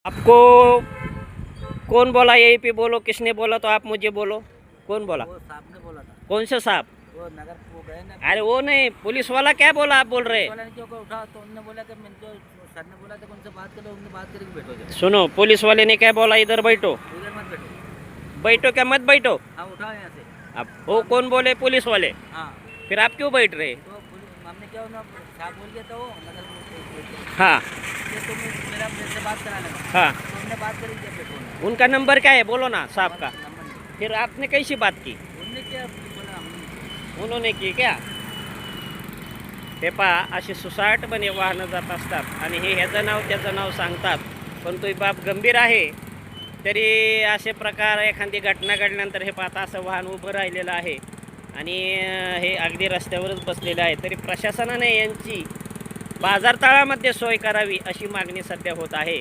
आपको कौन बोला यहीं पे बोलो, किसने बोला तो आप मुझे बोलो, कौन बोला? वो साहब ने बोला था। कौन सा साहब? वो नगर वो गए ना, अरे वो नहीं, पुलिस वाला क्या बोला आप बोल रहे? पुलिस वाले ने क्यों को उठा तो उन्होंने बोला कि मैंने सर ने बोला था कि उनसे बात करो, उनसे बात करके बैठो जरा। सुनो, पुलिस वाले ने क्या बोला, इधर बैठो। इधर मत बैठो। बैठो क्या मत बैठो? हाँ उठाओ यहाँ से। अब वो कौन बोले? पुलिस वाले। हाँ फिर आप क्यों बैठ रहे? तो पुलिस हमने क्या ना साहब बोल दिया था वो नगर हाँ कि तुम मेरा मेरे से बात कराने का, हाँ, तो हमने बात करी जब बैठो। उनका नंबर क्या है बोलो ना साहब का। नंबर नहीं। फिर आपने कैसी बात की? उनने क्या बोला हमने? उन्होंने की क्या? हे पहा, असे सुसाटपणे वाहनं जात असतात आणि हे ह्याचं नाव त्याचं नाव सांगतात, पण तो बाप गंभीर आहे. तरी असे प्रकार, एखादी घटना घडल्यानंतर हे पाहता असं वाहन उभं राहिलेलं आहे आणि हे अगदी रस्त्यावरच बसलेलं आहे. तरी प्रशासनाने यांची बाजारतळामध्ये सोय करावी अशी मागणी सध्या होत आहे.